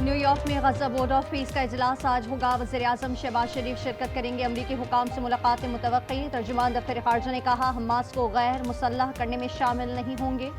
New York में गजा board of peace का इजलास आज होगा। वज़ीर-ए-आज़म शहबाज शरीफ शिरकत करेंगे। अमरीकी हुकाम से मुलाकातें मुतवक्की। तर्जुमान दफ्तर खारजा ने कहा, हमास को गैर मुसल्लह करने में शामिल नहीं होंगे।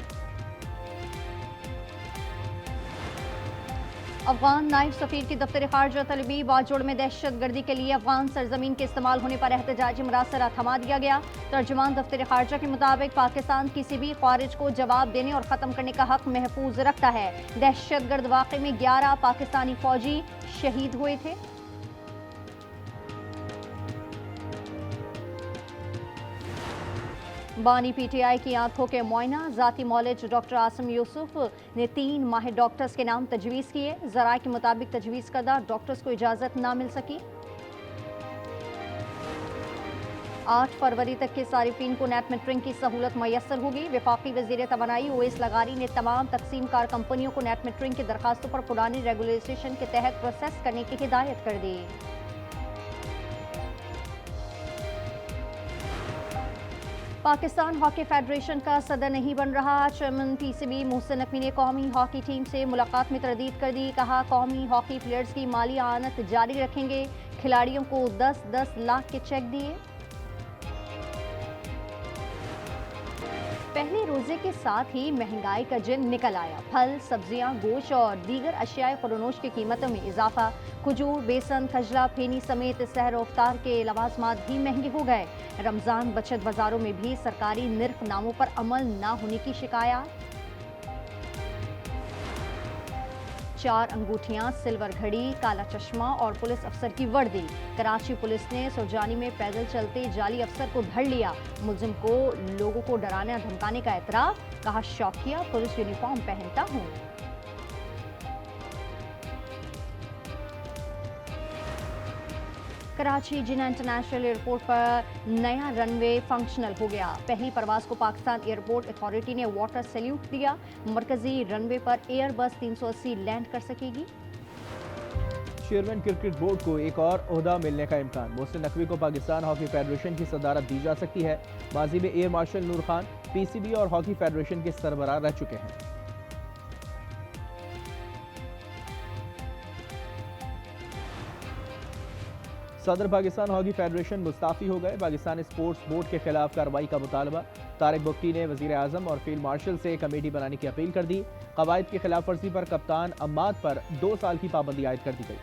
अफगान नायब सफीर की दफ्तर खारजा तलबी बाजोड़ में दहशत गर्दी के लिए अफगान सरजमीन के इस्तेमाल होने पर एहतजाजी मरासला थमा दिया गया। तर्जुमान दफ्तर खारजा के मुताबिक पाकिस्तान किसी भी खारिज को जवाब देने और ख़त्म करने का हक महफूज रखता है। दहशत गर्द वाक़े में 11 पाकिस्तानी फौजी शहीद हुए थे। बानी पीटीआई की आंखों के मुआयना। जाती मौलिज डॉक्टर आसिम यूसुफ ने 3 माहिर डॉक्टर्स के नाम तजवीज़ किए। ज़राए के मुताबिक तजवीज़ करदा डॉक्टर्स को इजाज़त ना मिल सकी। 8 फरवरी तक के सारिफीन को नेट मीटरिंग की सहूलत मैसर होगी। वफाकी वज़ीर तवानाई ओवैस लगारी ने तमाम तकसीम कार कंपनियों को नेट मीटरिंग की दरखास्तों पर पुरानी रेगुलेशन के तहत प्रोसेस करने की हिदायत कर दी। पाकिस्तान हॉकी फेडरेशन का सदर नहीं बन रहा। चेयरमैन पीसीबी मोहसिन नकवी ने कौमी हॉकी टीम से मुलाकात में तरदीद कर दी। कहा, कौमी हॉकी प्लेयर्स की माली आनत जारी रखेंगे। खिलाड़ियों को 10-10 लाख के चेक दिए। पहले रोजे के साथ ही महंगाई का जिन निकल आया। फल, सब्जियां, गोश्त और दीगर अशियाए खुरनोश की कीमतों में इजाफा। खजूर, बेसन, खजला, फेनी समेत सहर और इफ्तार के लवाजमात भी महंगे हो गए। रमजान बचत बाजारों में भी सरकारी निर्खनामों पर अमल न होने की शिकायत। 4 अंगूठियां, सिल्वर घड़ी, काला चश्मा और पुलिस अफसर की वर्दी। कराची पुलिस ने सुरजानी में पैदल चलते जाली अफसर को धर लिया। मुलजिम को लोगों को डराने धमकाने का एतराफ। कहा, शौकिया पुलिस यूनिफॉर्म पहनता हूं। कराची जिन्ना इंटरनेशनल एयरपोर्ट पर नया रनवे फंक्शनल हो गया। पहली परवाज को पाकिस्तान एयरपोर्ट अथॉरिटी ने वाटर सैल्यूट दिया। मरकजी रनवे पर एयरबस 380 लैंड कर सकेगी। चेयरमैन क्रिकेट बोर्ड को एक और ओहदा मिलने का इम्कान। मोहसिन नकवी को पाकिस्तान हॉकी फेडरेशन की सदारत दी जा सकती है। माजी में एयर मार्शल नूर खान पीसीबी और हॉकी फेडरेशन के सरबराह रह चुके हैं। सदर पाकिस्तान हॉकी फेडरेशन मुस्ताफी हो गए। पाकिस्तान स्पोर्ट्स बोर्ड के खिलाफ कार्रवाई का मुतालबा। तारिक बुख्ती ने वजीर आजम और फील्ड मार्शल से कमेटी बनाने की अपील कर दी। कवायद की खिलाफ वर्जी पर कप्तान अम्माद पर 2 साल की पाबंदी आयद कर दी गई।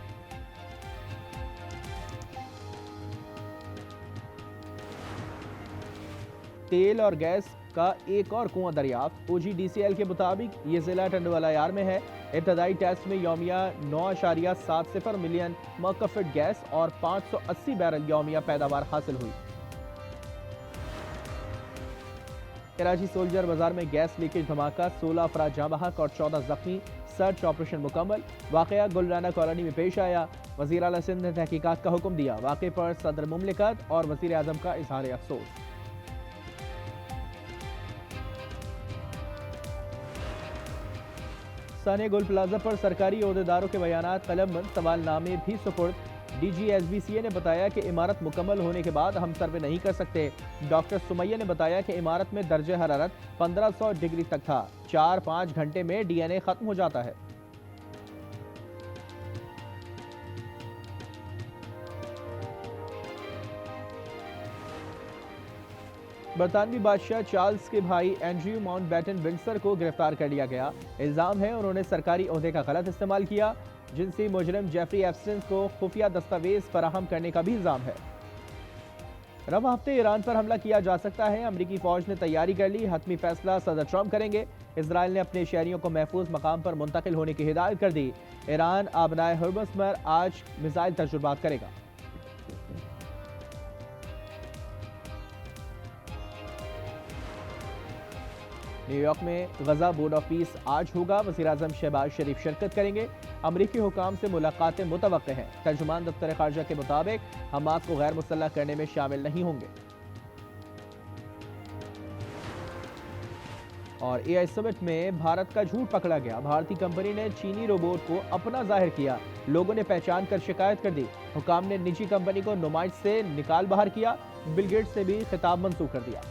तेल और गैस का एक और कुआं दरियाफ्त। OGDCL के मुताबिक ये जिला टंडवालायार में है। इब्तदाई टेस्ट में यौमिया 9.70 मिलियन मकफिट गैस और 580 बैरल यौमिया पैदावार हासिल हुई। कराची सोल्जर बाजार में गैस लीकेज धमाका, 16 अफराद जाँ बहक और 14 जख्मी। सर्च ऑपरेशन मुकम्मल। वाकया गुलराना कॉलोनी में पेश आया। वजीर आला सिंध ने तहकीकात का हुक्म दिया। वाक़े पर सदर मुमलिकत और वजीर आजम का इजहार अफसोस। साने गोल प्लाजा पर सरकारी ओहदेदारों के बयानात कलमबंद। सवालनामे भी सुपुर्द। DGSBCA ने बताया कि इमारत मुकम्मल होने के बाद हम सर्वे नहीं कर सकते। डॉक्टर सुमैया ने बताया कि इमारत में दर्जे हरारत 1500 डिग्री तक था। 4-5 घंटे में DNA खत्म हो जाता है। बरतानवी बादशाह चार्ल्स के भाई एंड्रयू माउंटबेटन विंडसर को गिरफ्तार कर लिया गया। इल्जाम है उन्होंने सरकारी ओहदे का गलत इस्तेमाल किया। जिनसी मुजरिम जेफरी एप्स्टन को खुफिया दस्तावेज फराहम करने का भी इल्जाम है। रवा हफ्ते ईरान पर हमला किया जा सकता है। अमरीकी फौज ने तैयारी कर ली। हतमी फैसला सदर ट्रंप करेंगे। इसराइल ने अपने शहरियों को महफूज मकाम पर मुंतकिल होने की हिदायत कर दी। ईरान आबनाए हुर्मुज़ पर आज मिसाइल तजुर्बात करेगा। न्यूयॉर्क में गजा बोर्ड ऑफ पीस आज होगा। वज़ीर-ए-आज़म शहबाज शरीफ शिरकत करेंगे। अमरीकी हुकाम से मुलाकातें मुतवक्के हैं। तर्जुमान दफ्तर खारजा के मुताबिक हमास को गैर मुसल्लह करने में शामिल नहीं होंगे। और AI समिट में भारत का झूठ पकड़ा गया। भारतीय कंपनी ने चीनी रोबोट को अपना जाहिर किया। लोगों ने पहचान कर शिकायत कर दी। हुकाम ने निजी कंपनी को नुमाइश से निकाल बाहर किया। बिल गेट्स से भी खिताब मंसूख कर दिया।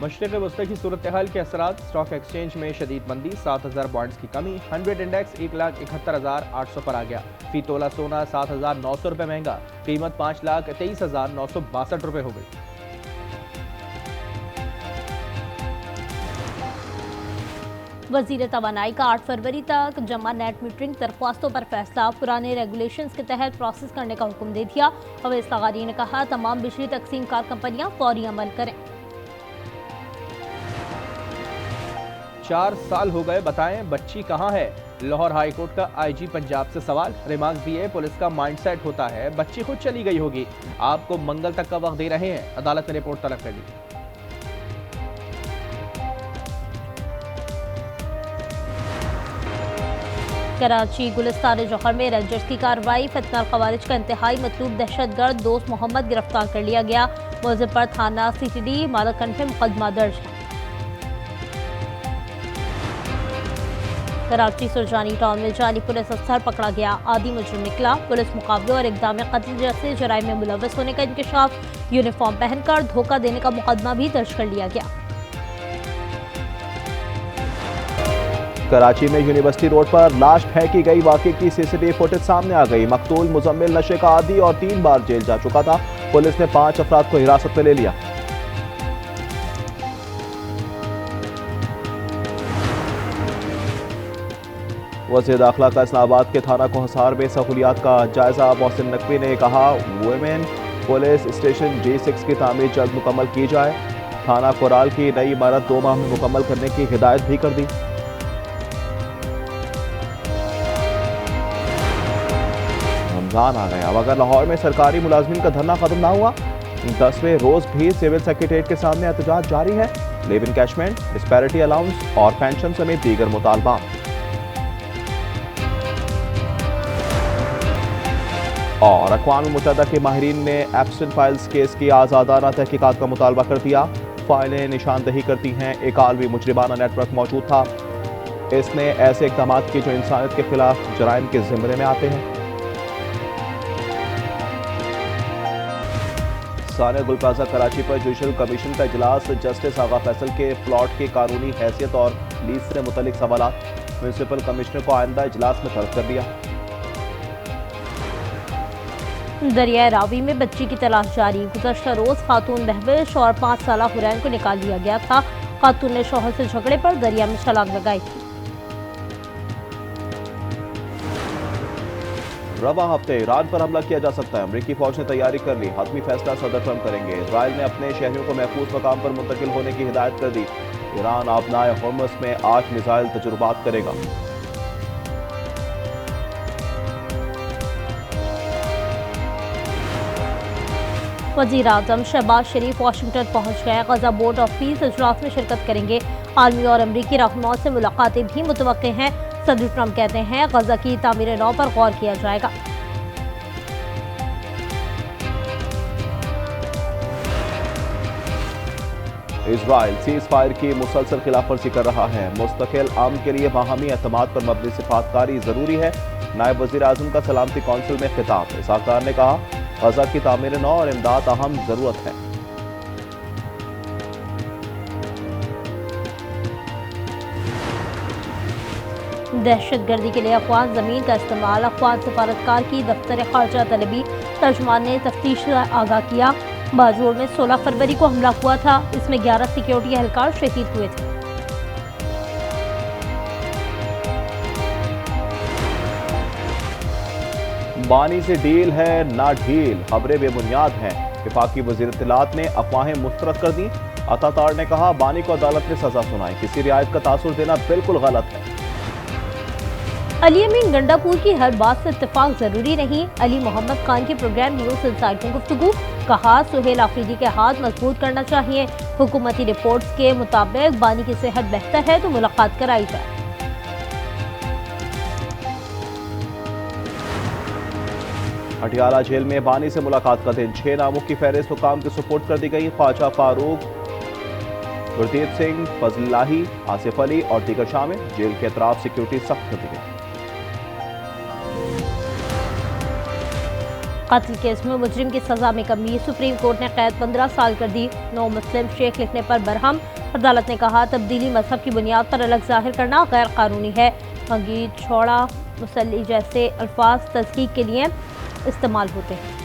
मशरिक़ वस्ती की सूरत हाल के असरात, स्टॉक एक्सचेंज में शदीद मंदी, 7,000 पॉइंट्स की कमी, 100 इंडेक्स 1,71,800 पर आ गया। फी तोला सोना 7,900 रुपये महंगा, कीमत 5,23,962 रुपये हो गई। वज़ीर तवानाई का 8 फरवरी तक जमा नेट मीटरिंग दरख्वास्तों पर फैसला, पुराने रेगुलेशंस के तहत प्रोसेस करने का हुक्म दे दिया। अवैस लगारी ने कहा, तमाम बिजली तकसीम कार कंपनियां फौरी अमल करें। 4 साल हो गए, बताएं बच्ची कहाँ है? लाहौर हाई कोर्ट का आईजी पंजाब से सवाल। रिमार्क्स दिए, पुलिस का माइंडसेट होता है बच्ची खुद चली गई होगी, आपको मंगल तक का वक्त दे रहे हैं, अदालत ने रिपोर्ट तलब कर ली। कराची गुलिस्तान जौहर में रेंजर्स की कार्रवाई, फितना खवारिज का इंतहाई मतलूब दहशतगर्द दोस्त मोहम्मद गिरफ्तार कर लिया गया। मुलजिम पर थाना सीटीडी मालकंड में मुकदमा दर्ज है। कराची सुरजानी टाउन में जाली पुलिस अफसर पकड़ा गया, आदि मुजरिम निकला। पुलिस मुकाबले और इक़दाम कत्ल जैसे जराइम में मुलव्वस होने का इंकशाफ, यूनिफॉर्म पहनकर धोखा देने का मुकदमा भी दर्ज कर लिया गया। कराची में यूनिवर्सिटी रोड पर लाश फेंकी गई वाकई की सीसीटीवी फुटेज सामने आ गई। मकतूल मुजम्मिल नशे का आदी और 3 बार जेल जा चुका था। पुलिस ने 5 अफराद को हिरासत में ले लिया। वज़ीर दाखिला का इस्लामाबाद के थाना कोहसार में सहूलियात का जायजा। मोहसिन नकवी ने कहा, वुमेन पुलिस स्टेशन G6 की तामीर जल्द मुकम्मल की जाए। थाना कोराल की नई इमारत 2 माह में मुकम्मल करने की हिदायत भी कर दी। रमजान आ गया, अब अगर लाहौर में सरकारी मुलाजमीन का धरना खत्म ना हुआ, 10वें रोज भी सिविल सेक्रेटेरिएट के सामने एहतजाज जारी है। लिव इन कैशमेंट, डिस्पैरिटी अलाउंस और पेंशन समेत दीगर मुतालबा। और अक़वाम मुत्तहिदा के माहिरीन ने एब्सेंट फाइल्स केस की आज़ादाना तहकीकात का मुतालबा कर दिया। फाइलें निशानदही करती हैं एक आलमी मुजरिमाना नेटवर्क मौजूद था। इसने ऐसे इक़दाम किए जो इंसानियत के खिलाफ जराइम के ज़िम्मे में आते हैं। सानिया गुल प्लाजा कराची पर जुडिशल कमीशन का इजलास, जस्टिस आगा फैसल के प्लॉट की कानूनी हैसियत और लीज से मुतल्लिक सवालात, म्यूनसिपल कमिश्नर को आइंदा इजलास में तलब कर दिया। दरिया रावी में बच्ची की तलाश जारी, गुज़श्ता रोज खातून बहविश और 5 साला हुरैन को निकाल लिया गया था। खातून ने शौहर से झगड़े पर दरिया में छलांग लगाई थी। रवा हफ्ते ईरान पर हमला किया जा सकता है, अमरीकी फौज ने तैयारी कर ली, हतमी फैसला सदर ट्रंप करेंगे। इसराइल ने अपने शहरियों को महफूज मकाम पर मुंतकिल होने की हिदायत कर दी। ईरान आबनाए होर्मुज़ में 8 मिसाइल तजुर्बात करेगा। वज़ीर आज़म शहबाज शरीफ वाशिंगटन पहुंच गए। गजा बोर्ड ऑफ पीस इजलास में शिरकत करेंगे। आलमी और अमरीकी रहनुमाओं से मुलाकातें भी मुतवक्के हैं। सदर ट्रंप कहते हैं, गजा की तामीर नौ पर गौर किया जाएगा। इसराइल सीज फायर की मुसलसल खिलाफ वर्जी कर रहा है। मुस्तकिल अमन के लिए बाहमी एतमाद पर मबनी सिफातकारी जरूरी है। नायब वज़ीर आज़म का सलामती कौंसिल में खिताब। इसाकार ने कहा, गजा की तामीर नौ और इमदाद अहम जरूरत है। दहशतगर्दी के लिए अफगान जमीन का इस्तेमाल, अफगान सफारतकार की दफ्तर खारजा तलबी, तर्जमान ने तफ्तीश से आगाह किया। बाजोड़ में 16 फरवरी को हमला हुआ था, इसमें 11 सिक्योरिटी एहलकार शहीद हुए थे। बानी से डील है ना ढील, खबरें बेबुनियाद हैं। वफाकी वज़ीर इत्तलात ने अफवाहें मुस्तरद कर दी। अतातार ने कहा, बानी को अदालत ने सजा सुनाई, किसी रियायत का तासुर देना बिल्कुल गलत है। अली अमीन गंडापुर की हर बात से इत्तेफाक जरूरी नहीं, अली मोहम्मद खान की प्रोग्राम न्यूज इनसाइट में गुफ्तगू। कहा, सुहेल आफरीदी के हाथ मजबूत करना चाहिए। हुकूमती रिपोर्ट्स के मुताबिक बानी की सेहत बेहतर है तो मुलाकात कराई जाए। अटियाला जेल में बानी से मुलाकात का दिन, 6 नामों की फहरिस्त हुकाम के सुपुर्द कर दी गई। ख्वाजा फारूक, गुरदीप सिंह, फजलाही, आसिफ अली और दीगर शामिल। जेल के अतराफ सिक्योरिटी सख्त कर दी गई। कत्ल केस में मुजरिम की सजा में कमी, सुप्रीम कोर्ट ने कैद 15 साल कर दी। 9 मुस्लिम शेख लिखने पर बरहम, अदालत ने कहा तब्दीली मजहब की बुनियाद पर अलग जाहिर करना गैर कानूनी है। अंगीठ, छौड़ा, मुसल्ली जैसे अल्फाज तस्कीक के लिए इस्तेमाल होते हैं।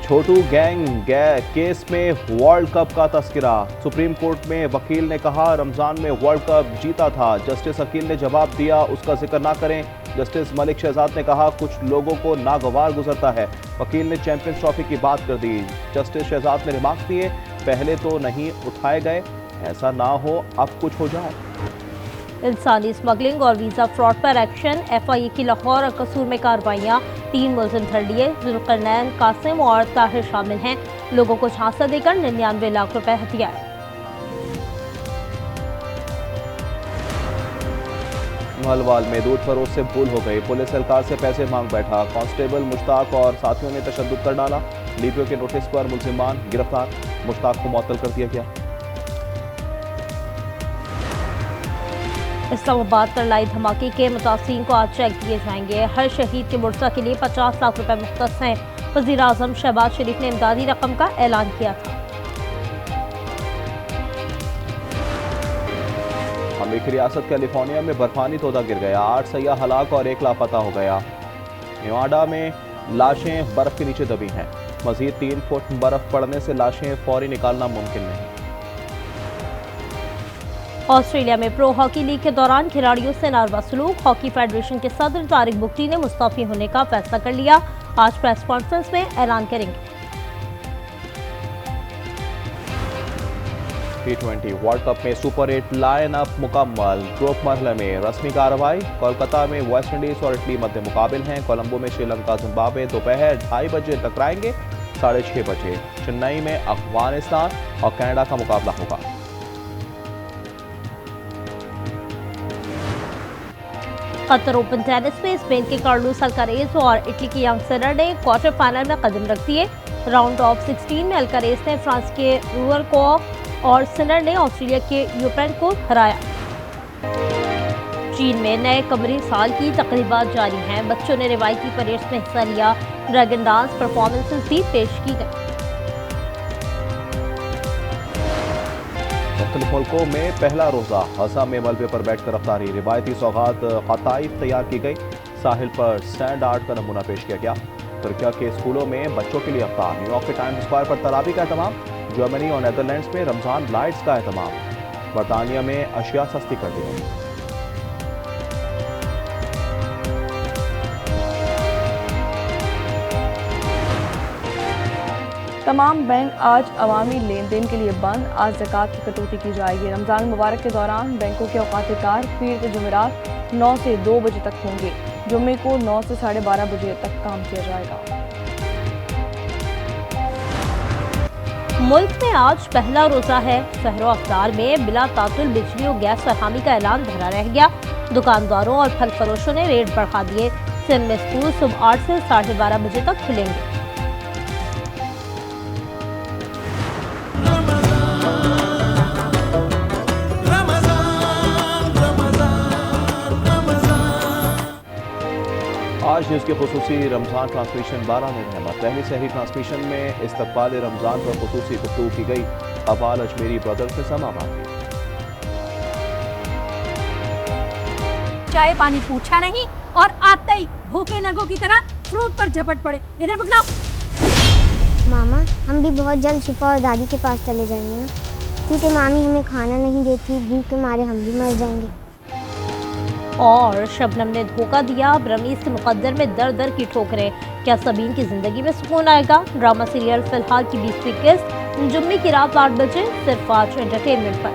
छोटू गैंग केस में वर्ल्ड कप का तस्करा। सुप्रीम कोर्ट में वकील ने कहा रमजान में वर्ल्ड कप जीता था। जस्टिस अकील ने जवाब दिया उसका जिक्र ना करें। जस्टिस मलिक शहजाद ने कहा कुछ लोगों को नागवार गुजरता है। वकील ने चैंपियंस ट्रॉफी की बात कर दी। जस्टिस शहजाद ने रिमार्क्स दिए पहले तो नहीं उठाए गए, ऐसा ना हो अब कुछ हो जाए। इंसानी स्मगलिंग और वीज़ा फ्रॉड पर एक्शन। FIA की लाहौर और कसूर में कार्रवाइयाँ। 3 मुलजिम धर लिए। जुल्करनैन, कासिम और ताहिर शामिल हैं। लोगों को झांसा देकर 99 लाख रुपए हथियाए। महलवाल में दूध फरोश से भूल हो गई। पुलिस एहलकार से पैसे मांग बैठा। कांस्टेबल मुश्ताक और साथियों ने तशद्दुद कर डाला। DPO के नोटिस पर मुलजिमान गिरफ्तार। मुश्ताक को मुअत्तल कर दिया गया। इस्लामाबाद पर लाई धमाके के मुतासिरीन को आज चेक दिए जाएंगे। हर शहीद के मुर्सा के लिए 50 लाख रुपए मुख्तस हैं। वज़ीर आज़म शहबाज शरीफ ने इमदादी रकम का ऐलान किया था। अमेरिकी रियासत कैलिफोर्निया में बर्फानी तोदा गिर गया। 8 सयाह हलाक और 1 लापता हो गया। नेवाडा में लाशें बर्फ के नीचे दबी हैं। मजीद 3 फुट बर्फ पड़ने से लाशें फौरी निकालना मुमकिन नहीं। ऑस्ट्रेलिया में प्रो हॉकी लीग के दौरान खिलाड़ियों से नारवा सलूक। हॉकी फेडरेशन के सदर तारिक बुख्ती ने मुस्तफी होने का फैसला कर लिया। आज प्रेस कॉन्फ्रेंस में ऐलान करेंगे। T20 वर्ल्ड कप में सुपर 8 लाइन अप मुकम्मल। ग्रुप मरहले में रस्मी कार्रवाई। कोलकाता में वेस्ट इंडीज और इटली मध्य मुकाबिल हैं। कोलंबो में श्रीलंका जिम्बाब्वे दोपहर 2:30 बजे टकराएंगे। 6:30 बजे चेन्नई में अफगानिस्तान और कनाडा का मुकाबला होगा। कतर ओपन टेनिस में स्पेन के कार्लोस अल्कारेज और इटली के यंग सिनर ने क्वार्टर फाइनल में कदम रख दिए। राउंड ऑफ 16 में अल्कारेज ने फ्रांस के रूअर को और सिनर ने ऑस्ट्रेलिया के यूक्रेन को हराया। चीन में नए कमरी साल की तकरीबात जारी हैं। बच्चों ने रिवायती परेड्स में हिस्सा लिया। ड्रैगन डांस परफॉर्मेंसेस भी पेश की गई। मुख्तलिफ मुल्कों में पहला रोज़ा। असम में मलबे पर बैठकर रफ्तारी। रिवायती सौगात क़ताइफ तैयार की गई। साहिल पर सैंड आर्ट का नमूना पेश किया गया। तुर्किया के स्कूलों में बच्चों के लिए अफ्तार। न्यूयॉर्क के टाइम्स स्क्वायर पर तरावी का एहतमाम। जर्मनी और नेदरलैंड्स में रमजान लाइट्स का एहतमाम। बरतानिया में अशिया सस्ती कर दी गई। तमाम बैंक आज अवामी लेन देन के लिए बंद। आज ज़कात की कटौती की जाएगी। रमज़ान मुबारक के दौरान बैंकों के औकात-ए-कार पीर के जुमेरात 9 से 2 बजे तक होंगे। जुम्मे को 9 से 12:30 बजे तक काम किया जाएगा। मुल्क में आज पहला रोजा है। शहरों अफ्तार में बिला तातुल बिजली और गैस फरहमी का ऐलान धरा रह गया। दुकानदारों और फल फरोशों ने रेट बढ़ा दिए। सिंध में स्कूल सुबह 8 से 12:30 बजे तक खुलेंगे। आज न्यूज़ के खुसूसी रमज़ान ट्रांसमिशन 12 में रहमत। पहली सहरी ट्रांसमिशन में इस्तकबाल रमज़ान पर खुसूसी गुफ्तगू की गई। अवाल अजमेरी ब्रदर्स ने समा बांधी। चाय पानी पूछा नहीं और आते ही भूखे नगों की तरह फ्रूट पर झपट पड़े। इधर बदलाओ। मामा, हम भी बहुत जल्द शिफा और दादी के पास चले जाएंगे ना, क्योंकि मामी हमें खाना नहीं देती। भूख के मारे हम भी मर जाएंगे। और शबनम ने धोखा दिया। रमीज के मुकद्दर में दर दर की ठोकरें। क्या सबीन की जिंदगी में सुकून आएगा? ड्रामा सीरियल फिलहाल की 20वीं किस्त जुम्मे की रात 8 बजे सिर्फ आज एंटरटेनमेंट पर।